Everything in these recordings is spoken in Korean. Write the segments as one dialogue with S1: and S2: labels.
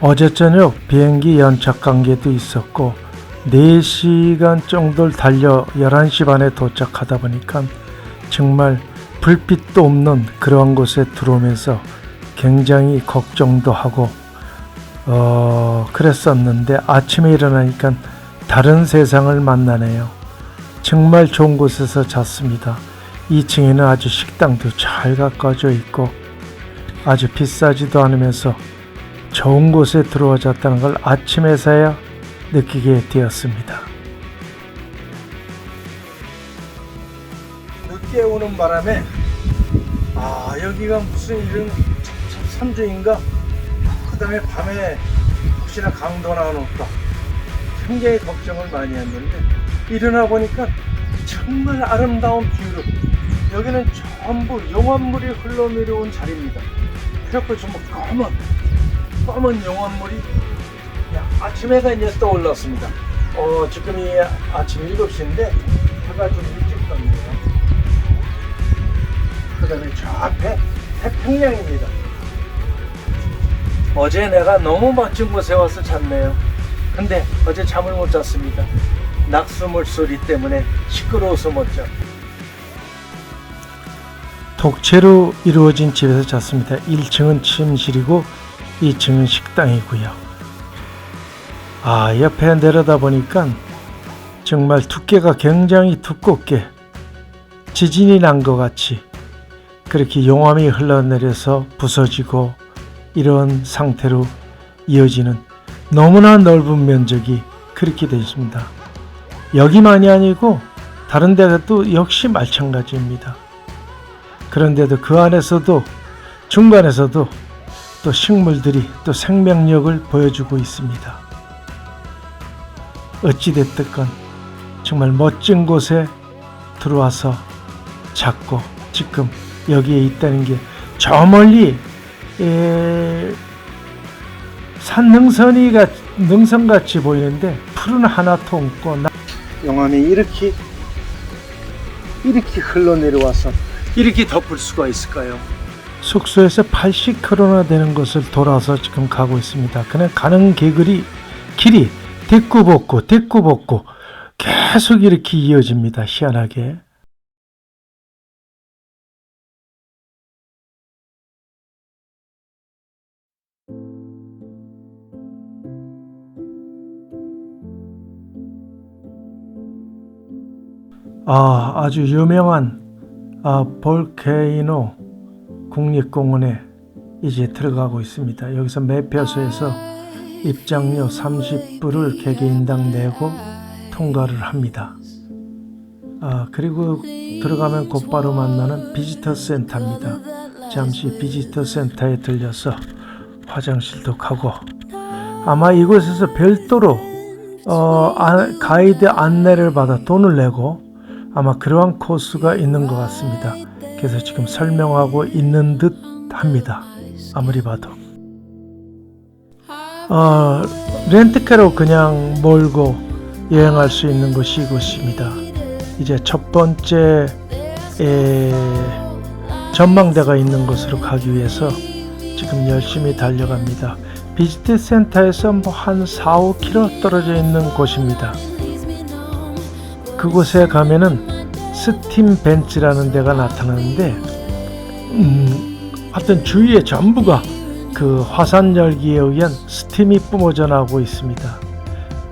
S1: 어제 저녁 비행기 연착 관계도 있었고 4시간 정도를 달려 11시 반에 도착하다 보니까 정말 불빛도 없는 그런 곳에 들어오면서 굉장히 걱정도 하고 그랬었는데 아침에 일어나니까 다른 세상을 만나네요. 정말 좋은 곳에서 잤습니다. 2층에는 아주 식당도 잘 가꿔져 있고 아주 비싸지도 않으면서 좋은 곳에 들어와 잤다는 걸 아침에서야 느끼게 되었습니다. 늦게 오는 바람에 여기가 무슨 이런 산중인가? 그 다음에 밤에 혹시나 강도나 안 올까? 굉장히 걱정을 많이 했는데 일어나 보니까 정말 아름다운 뷰로 여기는 전부 용암물이 흘러내려온 자리입니다. 그래서 정말 검은 용암물이 아침 해가 이제 떠올랐습니다. 지금이 아침 7시인데 해가 좀 일찍 떴네요. 그 다음에 저 앞에 태평양입니다. 어제 내가 너무 멋진 곳에 와서 잤네요. 근데 어제 잠을 못 잤습니다. 낙수물 소리 때문에 시끄러워서 못 잤. 독채로 이루어진 집에서 잤습니다. 1층은 침실이고 2층은 식당이고요. 옆에 내려다보니까 정말 두께가 굉장히 두껍게 지진이 난 것 같이 그렇게 용암이 흘러내려서 부서지고 이런 상태로 이어지는 너무나 넓은 면적이 그렇게 되어 있습니다. 여기만이 아니고 다른 데도 역시 마찬가지입니다. 그런데도 그 안에서도 중간에서도 또 식물들이 또 생명력을 보여주고 있습니다. 어찌됐든 정말 멋진 곳에 들어와서 잤고 지금 여기에 있다는 게 저 멀리 산 능선같이 보이는데 푸른 하나도 없고 용암이 이렇게 흘러내려와서 이렇게 덮을 수가 있을까요? 숙소에서 80km나 되는 곳을 돌아서 지금 가고 있습니다. 그냥 가는 길이 대꾸벗고 계속 이렇게 이어집니다. 희한하게. 아주 유명한 볼케이노 국립공원에 이제 들어가고 있습니다. 여기서 매표소에서 입장료 30불을 개개인당 내고 통과를 합니다. 그리고 들어가면 곧바로 만나는 비지터 센터입니다. 잠시 비지터 센터에 들려서 화장실도 가고 아마 이곳에서 별도로 가이드 안내를 받아 돈을 내고 아마 그러한 코스가 있는 것 같습니다. 그래서 지금 설명하고 있는 듯 합니다. 아무리 봐도 렌트카로 그냥 몰고 여행할 수 있는 곳이 이곳입니다. 이제 첫 번째 전망대가 있는 곳으로 가기 위해서 지금 열심히 달려갑니다. 비지트 센터에서 한 4-5km 떨어져 있는 곳입니다. 그곳에 가면은 스팀 벤치라는 데가 나타나는데 하여튼 주위에 전부가 그 화산 열기에 의한 스팀이 뿜어져 나오고 있습니다.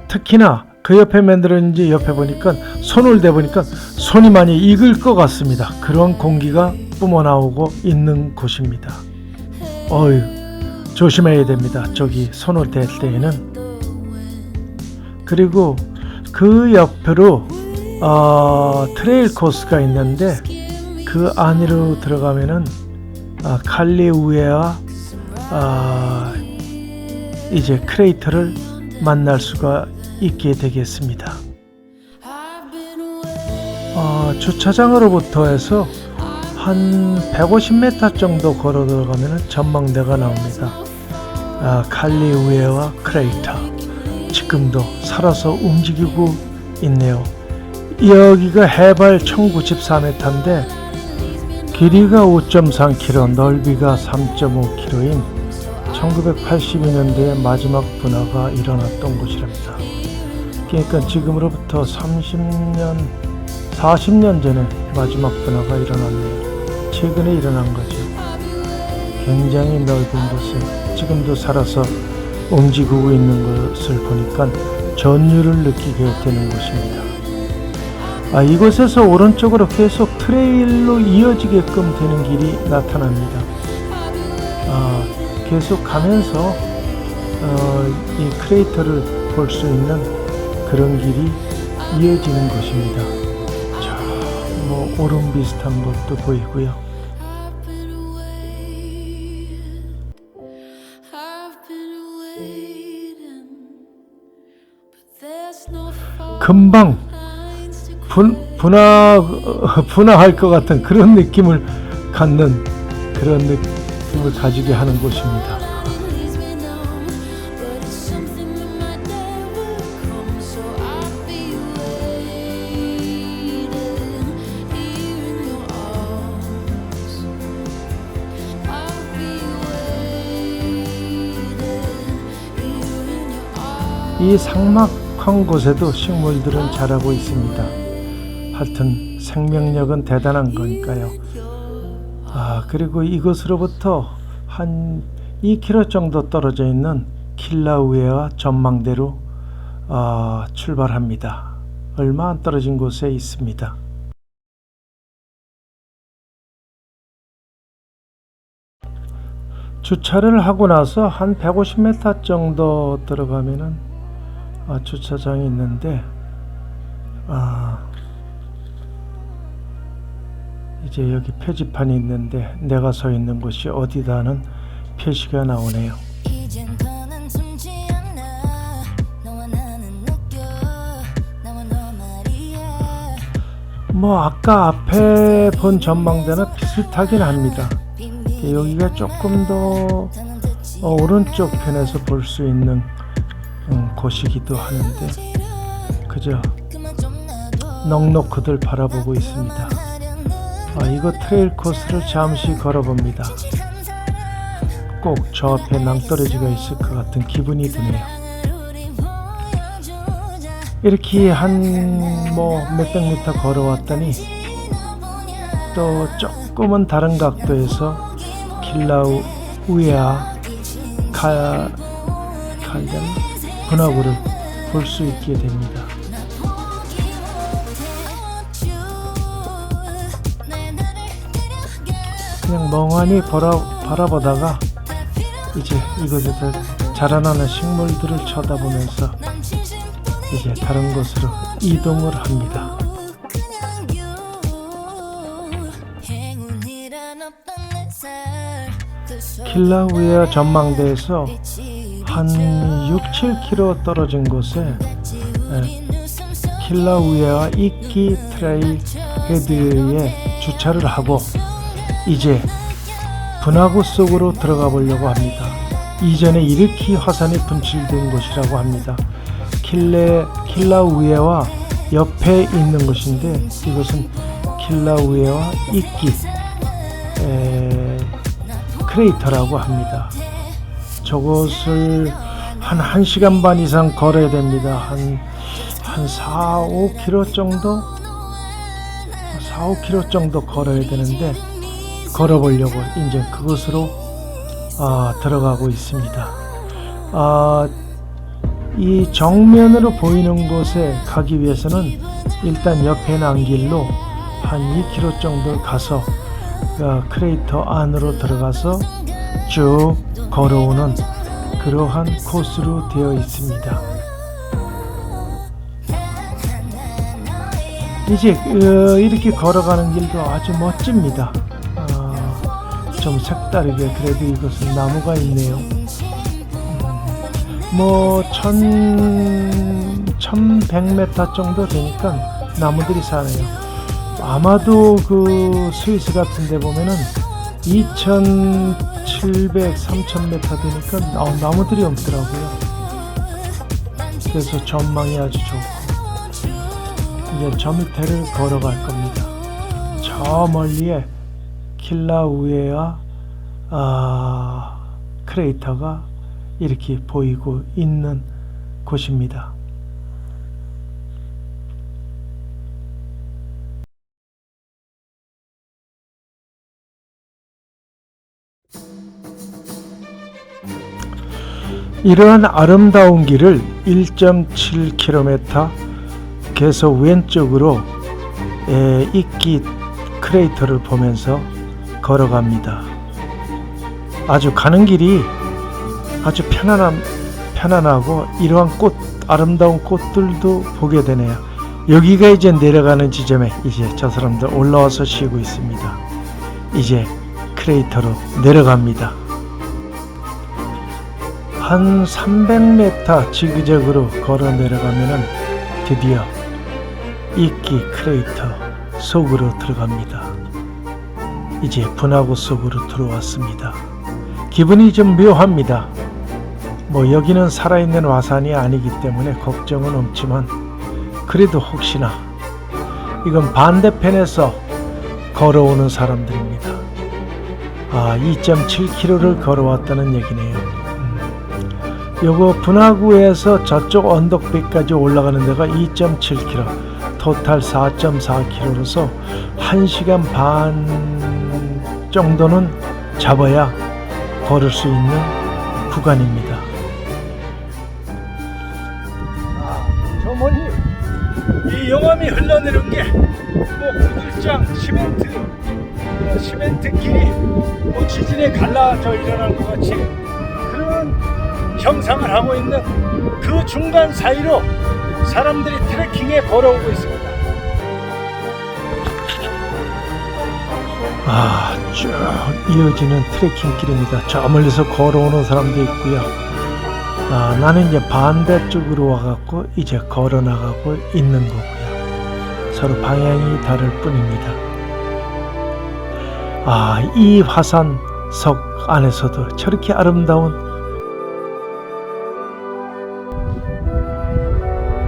S1: 특히나 그 옆에 만들었는지 옆에 보니까 손을 대보니까 손이 많이 익을 것 같습니다. 그런 공기가 뿜어 나오고 있는 곳입니다. 조심해야 됩니다. 저기 손을 댈 때에는. 그리고 그 옆으로 트레일 코스가 있는데 그 안으로 들어가면은 칼리우에와 이제 크레이터를 만날 수가 있게 되겠습니다. 주차장으로부터 해서 한 150m 정도 걸어 들어가면 전망대가 나옵니다. 칼리우에와 크레이터 지금도 살아서 움직이고 있네요. 여기가 해발 1094m인데 길이가 5.3km, 넓이가 3.5km인 1982년도에 마지막 분화가 일어났던 곳이랍니다. 그러니까 지금으로부터 40년 전에 마지막 분화가 일어났네요. 최근에 일어난 거죠. 굉장히 넓은 곳에 지금도 살아서 움직이고 있는 것을 보니까 전율을 느끼게 되는 곳입니다. 이곳에서 오른쪽으로 계속 트레일로 이어지게끔 되는 길이 나타납니다. 계속 가면서 이 크레이터를 볼 수 있는 그런 길이 이어지는 곳입니다. 자, 뭐 오름 비슷한 것도 보이고요. 금방 분화할 것 같은 그런 느낌을 갖는 그런 느낌을 가지게 하는 곳입니다. 이 삭막한 곳에도 식물들은 자라고 있습니다. 하여튼 생명력은 대단한 거니까요. 그리고 이곳으로부터 한 2km 정도 떨어져 있는 킬라우에아 전망대로 출발합니다. 얼마 안 떨어진 곳에 있습니다. 주차를 하고 나서 한 150m 정도 들어가면은 주차장이 있는데 이제 여기 표지판이 있는데 내가 서 있는 곳이 어디다는 표시가 나오네요. 뭐 아까 앞에 본 전망대는 비슷하긴 합니다. 여기가 조금 더 오른쪽 편에서 볼 수 있는 곳이기도 하는데 그저 넉넉히들 바라보고 있습니다. 이거 트레일 코스를 잠시 걸어봅니다. 꼭 저 앞에 낭떠러지가 있을 것 같은 기분이 드네요. 이렇게 한 몇백 미터 걸어왔더니 또 조금은 다른 각도에서 킬라우에아 분화구를 볼 수 있게 됩니다. 그냥 멍하니 바라보다가 이제 이곳에서 자라나는 식물들을 쳐다보면서 이제 다른 곳으로 이동을 합니다. 킬라우에아 전망대에서 한 6-7km 떨어진 곳에 킬라우에아 이끼 트레일 헤드에 주차를 하고 이제 분화구 속으로 들어가 보려고 합니다. 이전에 이렇게 화산이 분출된 곳이라고 합니다. 킬라우에아 옆에 있는 곳인데 이것은 킬라우에아 이끼 크레이터라고 합니다. 저곳을 한 1시간 반 이상 걸어야 됩니다. 한 4-5km 정도? 4-5km 정도 걸어야 되는데 걸어보려고 이제 그곳으로 들어가고 있습니다. 이 정면으로 보이는 곳에 가기 위해서는 일단 옆에 난 길로 한 2km 정도 가서 크레이터 안으로 들어가서 쭉 걸어오는 그러한 코스로 되어 있습니다. 이제 이렇게 걸어가는 길도 아주 멋집니다. 좀 색다르게 그래도 이것은 나무가 있네요. 뭐 1100m 정도 되니까 나무들이 사네요. 아마도 그 스위스 같은 데 보면은 2700, 3000m 되니까 나무들이 없더라고요. 그래서 전망이 아주 좋고 이제 저 밑에를 걸어갈 겁니다. 저 멀리에 킬라우에아 크레이터가 이렇게 보이고 있는 곳입니다. 이러한 아름다운 길을 1.7km 계속 왼쪽으로 이끼 크레이터를 보면서 걸어갑니다. 아주 가는 길이 아주 편안하고 이러한 아름다운 꽃들도 보게 되네요. 여기가 이제 내려가는 지점에 이제 저 사람들 올라와서 쉬고 있습니다. 이제 크레이터로 내려갑니다. 한 300m 지그재그로 걸어 내려가면은 드디어 이끼 크레이터 속으로 들어갑니다. 이제 분화구 속으로 들어왔습니다. 기분이 좀 묘합니다. 여기는 살아있는 화산이 아니기 때문에 걱정은 없지만 그래도 혹시나 이건 반대편에서 걸어오는 사람들입니다. 2.7km를 걸어왔다는 얘기네요. 요거 분화구에서 저쪽 언덕배까지 올라가는 데가 2.7km, 토탈 4.4km로서 1시간 반 정도는 잡아야 걸을 수 있는 구간입니다. 저 멀리 이 용암이 흘러내려온 게 구들장 시멘트 길이 지진에 갈라져 일어날 것 같이 그런 형상을 하고 있는 그 중간 사이로 사람들이 트레킹에 걸어오고 있습니다. 쭉 이어지는 트레킹 길입니다. 저 멀리서 걸어오는 사람도 있고요. 나는 이제 반대쪽으로 와갖고 이제 걸어 나가고 있는 거고요. 서로 방향이 다를 뿐입니다. 이 화산석 안에서도 저렇게 아름다운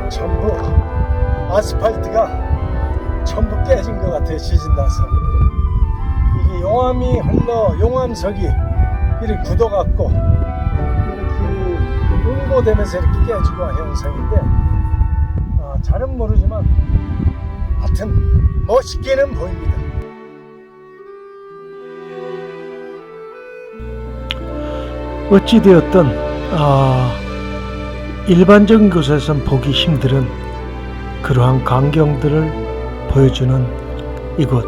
S1: 전부 아스팔트가 전부 깨진 것 같아요. 지진 나서 이게 용암이 흘러 용암석이 이렇게 굳어갖고 이렇게 응고되면서 이렇게 깨지고 한 형상인데 잘은 모르지만 하여튼 멋있게는 보입니다. 어찌되었든 일반적인 곳에선 보기 힘든 그러한 광경들을 보여주는 이곳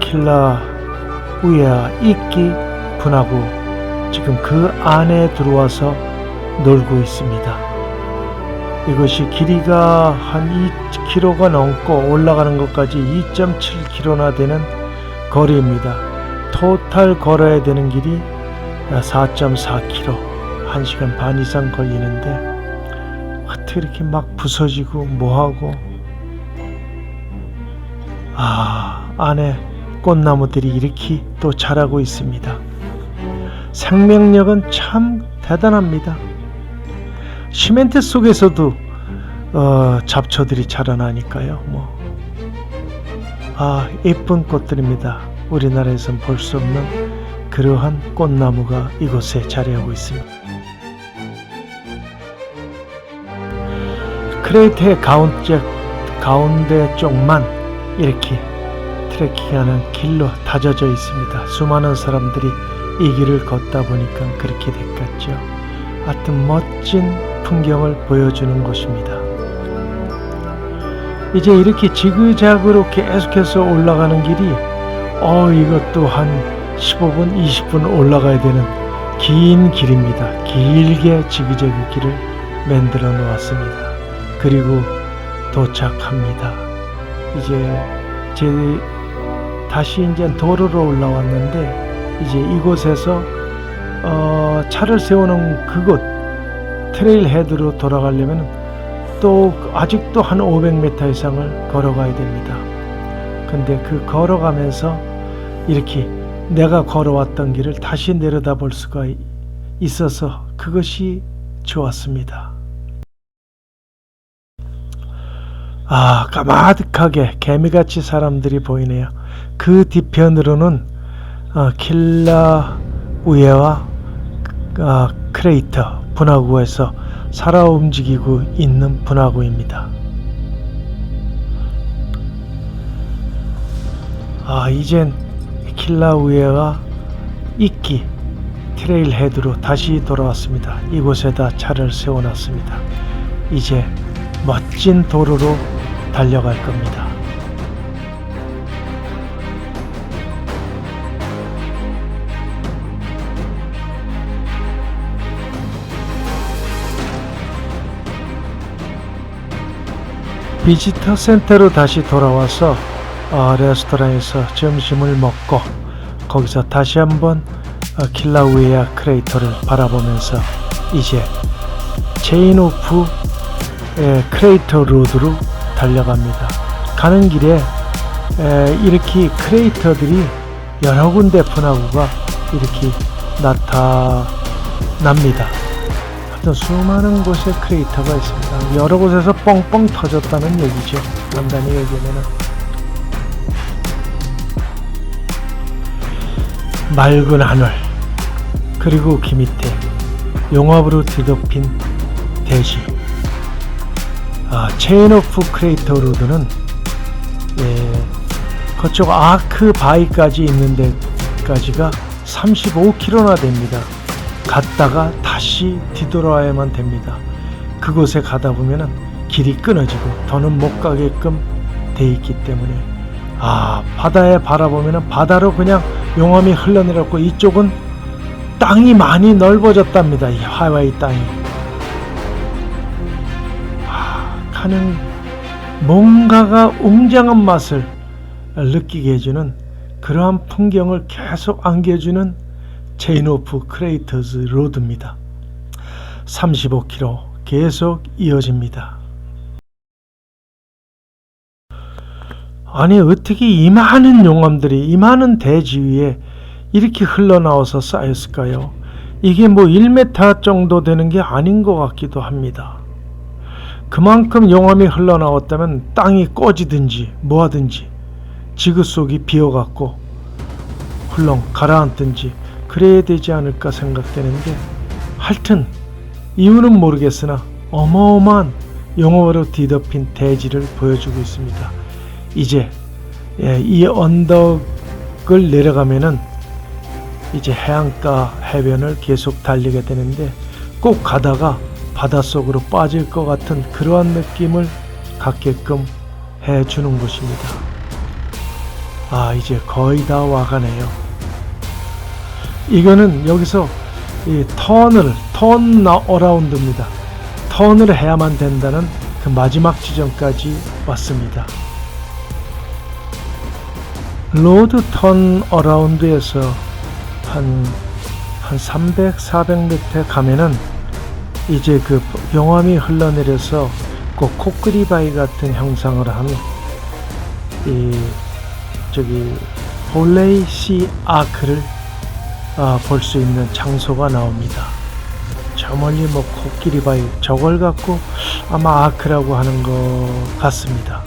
S1: 킬라우에아 이끼 분화구, 지금 그 안에 들어와서 놀고 있습니다. 이것이 길이가 한 2km가 넘고 올라가는 것까지 2.7km나 되는 거리입니다. 토탈 걸어야 되는 길이 4.4km, 1시간 반 이상 걸리는데 어떻게 이렇게 막 부서지고 뭐하고. 안에 꽃나무들이 이렇게 또 자라고 있습니다. 생명력은 참 대단합니다. 시멘트 속에서도 잡초들이 자라나니까요. 예쁜 꽃들입니다. 우리나라에선 볼 수 없는 그러한 꽃나무가 이곳에 자리하고 있습니다. 크레이터의 가운데 쪽만 이렇게 트레킹하는 길로 다져져 있습니다. 수많은 사람들이 이 길을 걷다 보니까 그렇게 됐겠죠. 하여튼 멋진 풍경을 보여주는 곳입니다. 이제 이렇게 지그재그로 계속해서 올라가는 길이 이것도 한 15분, 20분 올라가야 되는 긴 길입니다. 길게 지그재그 길을 만들어 놓았습니다. 그리고 도착합니다. 이제 다시 이제 도로로 올라왔는데 이제 이곳에서 차를 세우는 그곳 트레일 헤드로 돌아가려면 또 아직도 한 500m 이상을 걸어가야 됩니다. 근데 그 걸어가면서 이렇게 내가 걸어왔던 길을 다시 내려다볼 수가 있어서 그것이 좋았습니다. 까마득하게 개미같이 사람들이 보이네요. 그 뒤편으로는 킬라우에아 크레이터 분화구에서 살아 움직이고 있는 분화구입니다. 이젠 킬라우에가 이끼 트레일 헤드로 다시 돌아왔습니다. 이곳에다 차를 세워놨습니다. 이제 멋진 도로로 달려갈 겁니다. 비지터 센터로 다시 돌아와서 레스토랑에서 점심을 먹고 거기서 다시 한번 킬라우에아 크레이터를 바라보면서 이제 체인오프 크레이터 로드로 달려갑니다. 가는 길에 이렇게 크레이터들이 여러 군데 분화구가 이렇게 나타납니다. 하여튼 수많은 곳에 크레이터가 있습니다. 여러 곳에서 뻥뻥 터졌다는 얘기죠. 간단히 얘기하면 맑은 하늘, 그리고 그 밑에 용암으로 뒤덮인 대지. 체인오프 크레이터 로드는 그쪽 아크 바위까지 있는 데까지가 35km나 됩니다. 갔다가 다시 뒤돌아야만 됩니다. 그곳에 가다 보면은 길이 끊어지고 더는 못 가게끔 돼 있기 때문에 바다에 바라보면은 바다로 그냥 용암이 흘러내렸고 이쪽은 땅이 많이 넓어졌답니다. 이 하와이 땅이 가는 뭔가가 웅장한 맛을 느끼게 해주는 그러한 풍경을 계속 안겨주는 체인오프 크레이터즈 로드입니다. 35km 계속 이어집니다. 아니 어떻게 이 많은 용암들이 이 많은 대지 위에 이렇게 흘러나와서 쌓였을까요? 이게 뭐 1m 정도 되는 게 아닌 것 같기도 합니다. 그만큼 용암이 흘러나왔다면 땅이 꺼지든지 뭐하든지 지구 속이 비어갖고 훌렁 가라앉든지 그래야 되지 않을까 생각되는데 하여튼 이유는 모르겠으나 어마어마한 용암으로 뒤덮인 대지를 보여주고 있습니다. 이제 이 언덕을 내려가면은 이제 해안가 해변을 계속 달리게 되는데 꼭 가다가 바닷속으로 빠질 것 같은 그러한 느낌을 갖게끔 해주는 곳입니다. 이제 거의 다 와가네요. 이거는 여기서 이 턴 어라운드입니다. 턴을 해야만 된다는 그 마지막 지점까지 왔습니다. 로드 턴 어라운드에서 한 300, 400m 가면은 이제 그 용암이 흘러내려서 그 코끼리 바위 같은 형상을 한 볼레이 시 아크를 볼 수 있는 장소가 나옵니다. 저 멀리 뭐 코끼리 바위 저걸 갖고 아마 아크라고 하는 것 같습니다.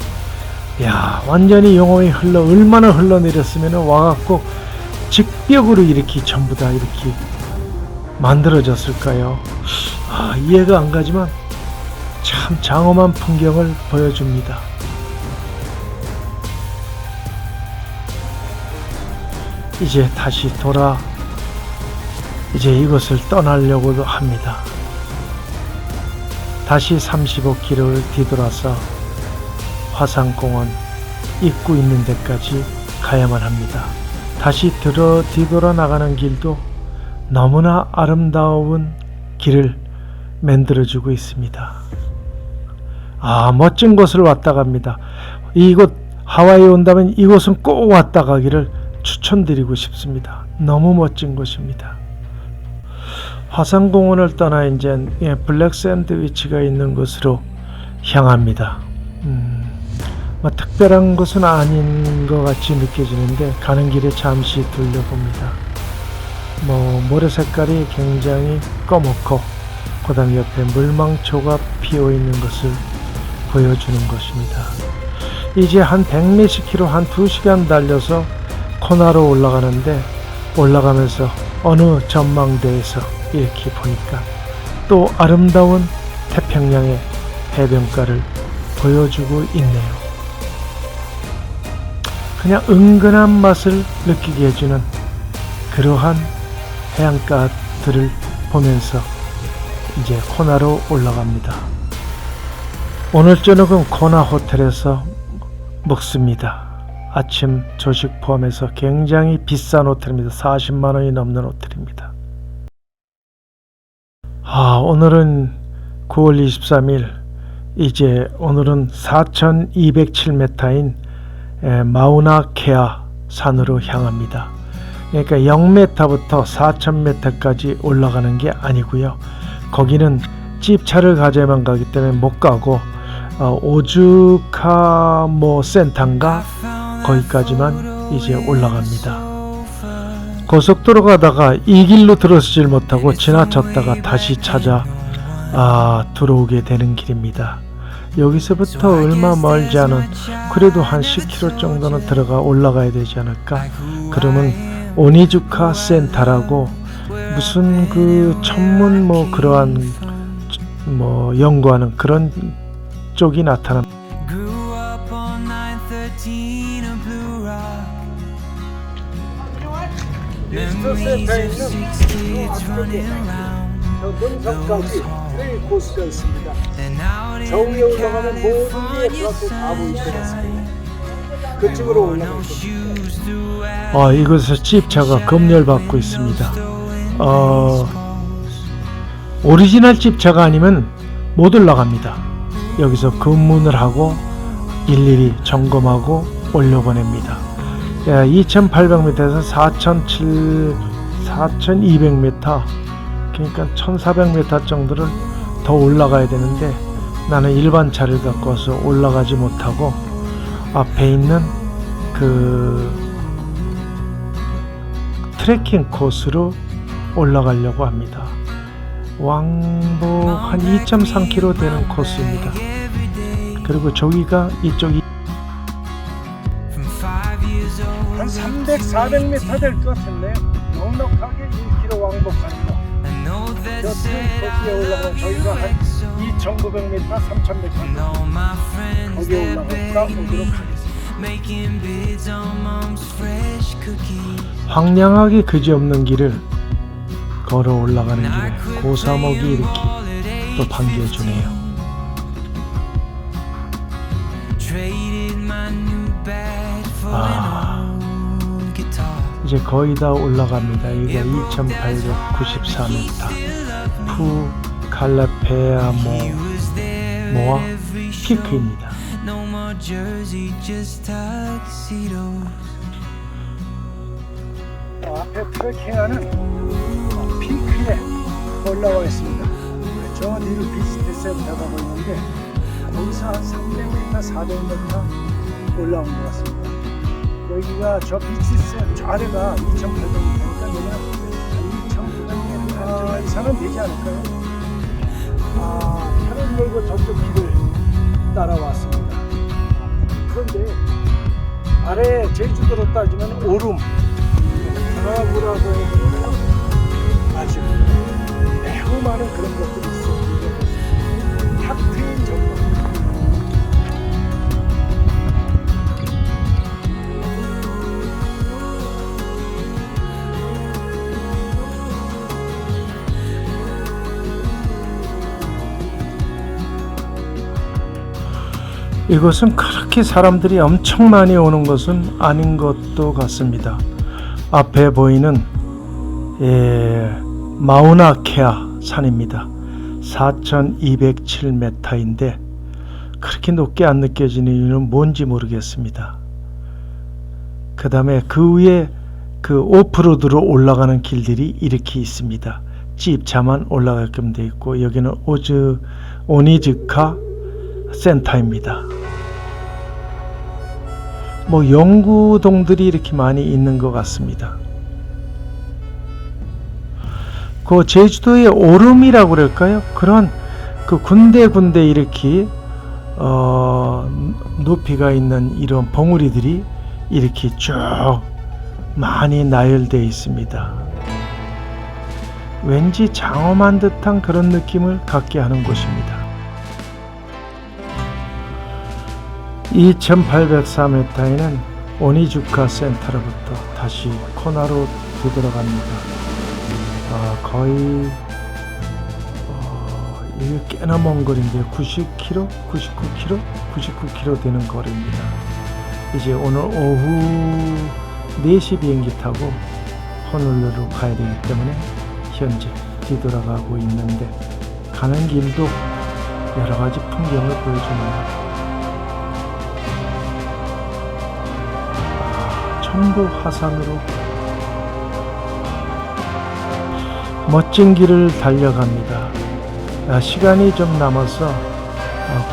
S1: 완전히 용암이 얼마나 흘러내렸으면 와갖고 직벽으로 이렇게 전부 다 이렇게 만들어졌을까요? 이해가 안 가지만 참 장엄한 풍경을 보여줍니다. 이제 다시 이제 이곳을 떠나려고도 합니다. 다시 35km를 뒤돌아서 화산공원 입구 있는 데까지 가야만 합니다. 다시 뒤돌아 나가는 길도 너무나 아름다운 길을 만들어주고 있습니다. 멋진 곳을 왔다 갑니다. 이곳 하와이에 온다면 이곳은 꼭 왔다 가기를 추천드리고 싶습니다. 너무 멋진 곳입니다. 화산공원을 떠나 이제 블랙 샌드위치가 있는 곳으로 향합니다. 특별한 곳은 아닌 것 같이 느껴지는데 가는 길에 잠시 둘러봅니다. 모래 색깔이 굉장히 검고 그 다음 옆에 물망초가 피어있는 것을 보여주는 것입니다. 이제 한 100몇십 킬로 한 2시간 달려서 코나로 올라가는데 올라가면서 어느 전망대에서 이렇게 보니까 또 아름다운 태평양의 해변가를 보여주고 있네요. 그냥 은근한 맛을 느끼게 해주는 그러한 해안가들을 보면서 이제 코나로 올라갑니다. 오늘 저녁은 코나 호텔에서 먹습니다. 아침 조식 포함해서 굉장히 비싼 호텔입니다. 40만 원이 넘는 호텔입니다. 오늘은 9월 23일, 이제 오늘은 4207m인 마우나케아 산으로 향합니다. 그러니까 0m부터 4000m까지 올라가는 게 아니고요. 거기는 집차를 가져야만 가기 때문에 못 가고 오즈카 센타인가 거기까지만 이제 올라갑니다. 고속도로 가다가 이 길로 들어서질 못하고 지나쳤다가 다시 찾아 들어오게 되는 길입니다. 여기서부터 얼마 멀지 않은, 그래도 한 10km 정도는 올라가야 되지 않을까. 그러면 오니주카 센타라고 무슨 그 천문 그러한 연구하는 그런 쪽이 나타납니다.
S2: 센터에 있는 문석까지 트레일 코스가 있습니다. 저 위에 올라가면 모든 게 그렇게 다 보일 것 같습니다. 그쪽으로 올라가면
S1: 이곳에서 집차가 검열받고 있습니다. 오리지널 집차가 아니면 못 올라갑니다. 여기서 검문을 하고 일일이 점검하고 올려보냅니다. 2800m에서 4200m, 그러니까 1400m 정도를 더 올라가야 되는데 나는 일반 차를 갖고 와서 올라가지 못하고 앞에 있는 그 트레킹 코스로 올라가려고 합니다. 왕복 한 2.3km 되는 코스입니다. 그리고 저기가 이쪽이
S2: 한 300, 400m 될 것 같은데요. 넉넉하게 1km 왕복하는 거. 저 트레일 코스에 올라가면 저희가 한 2,900m, 3,000m 거기에 올라갔다 오도록 하겠습니다.
S1: 황량하게 그지없는 길을 걸어 올라가는 길에 고사목이 이렇게 또 반겨주네요. 이제 거의 다 올라갑니다. 여기가 2894m 푸 칼라페아모와 피크입니다.
S2: 앞에 트레킹하는 피크에 올라와 있습니다. 저 뒤로 비스트 센터가 보이는데 거기서 한 300m, 400m 올라온 것 같습니다. 여기가 저 비치센 저 아래가 2,800m니까 여기는 2,900m 이상은 되지 않을까요? 차를 몰고 저쪽 길을 따라왔습니다. 그런데 아래 제주도로 따지면 오름, 드라구라고 해서 아주 매우 많은 그런 것들이 있어요. 탁 트인 정도.
S1: 이곳은 그렇게 사람들이 엄청 많이 오는 것은 아닌 것도 같습니다. 앞에 보이는 마우나케아 산입니다. 4207m인데 그렇게 높게 안 느껴지는 이유는 뭔지 모르겠습니다. 그 다음에 그 위에 그 오프로드로 올라가는 길들이 이렇게 있습니다. 집차만 올라가게끔 되어 있고 여기는 오니즈카 센터입니다. 연구동들이 이렇게 많이 있는 것 같습니다. 그 제주도의 오름이라고 그럴까요? 그런 그 군데군데 이렇게 높이가 있는 이런 봉우리들이 이렇게 쭉 많이 나열되어 있습니다. 왠지 장엄한 듯한 그런 느낌을 갖게 하는 곳입니다. 2804m에는 오니주카 센터로부터 다시 코나로 뒤돌아갑니다. 거의 이게 꽤나 먼 거리인데 90km, 99km, 99km 되는 거리입니다. 이제 오늘 오후 4시 비행기 타고 호놀룰루 가야 되기 때문에 현재 뒤돌아가고 있는데, 가는 길도 여러 가지 풍경을 보여줍니다. 전부 화산으로 멋진 길을 달려갑니다. 시간이 좀 남아서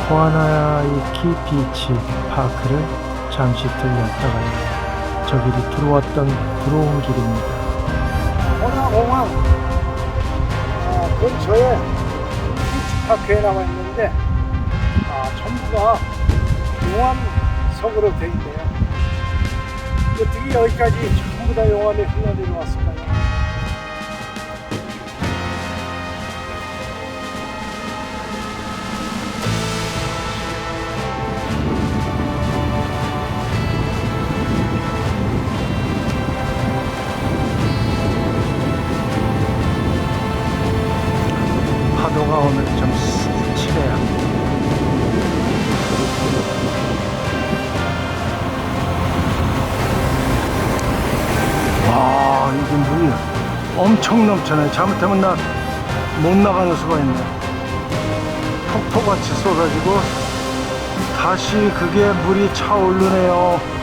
S1: 코하나이키 비치 파크를 잠시 들렸다가요. 저 길이 들어온 길입니다.
S2: 코나공항 근처에 비치파크에 나와 있는데 전부가 용암석으로 되어 있네요. 어떻게 여기까지 전부 다 용암이 흘러내려왔을까요?
S1: 파도가 오늘 좀 치네요. 와, 이게 물이 엄청 넘쳐나요. 잘못하면 나 못 나가는 수가 있네. 폭포같이 쏟아지고 다시 그게 물이 차오르네요.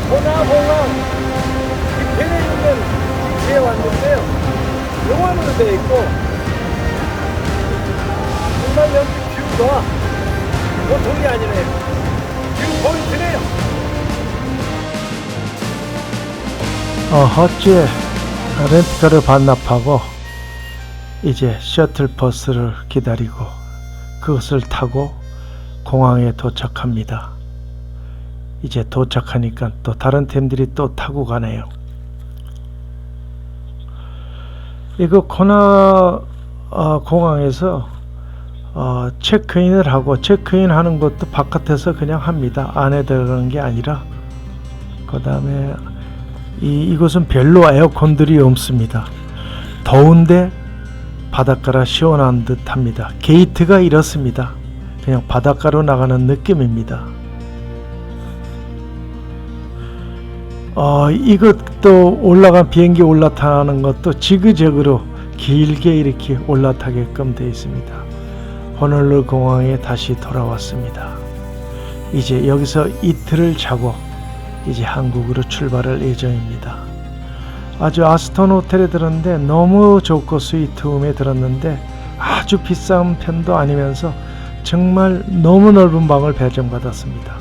S2: 코나공항 뒤편에 있는 비치에 왔는데요. 용암으로 되어 있고 정말 여기 뷰가 보통이 아니네요. 뷰 포인트네요.
S1: 어째 렌트카를 반납하고 이제 셔틀버스를 기다리고 그것을 타고 공항에 도착합니다. 이제 도착하니까 또 다른 팀들이 또 타고 가네요. 이거 코나 공항에서 체크인을 하고, 체크인 하는 것도 바깥에서 그냥 합니다. 안에 들어가는 게 아니라. 그 다음에 이곳은 별로 에어컨들이 없습니다. 더운데 바닷가라 시원한 듯 합니다. 게이트가 이렇습니다. 그냥 바닷가로 나가는 느낌입니다. 이것도 비행기 올라타는 것도 지그재그로 길게 이렇게 올라타게끔 되어 있습니다. 호놀룰루 공항에 다시 돌아왔습니다. 이제 여기서 이틀을 자고 이제 한국으로 출발할 예정입니다. 아주 아스톤 호텔에 들었는데 너무 좋고 스위트룸에 들었는데 아주 비싼 편도 아니면서 정말 너무 넓은 방을 배정받았습니다.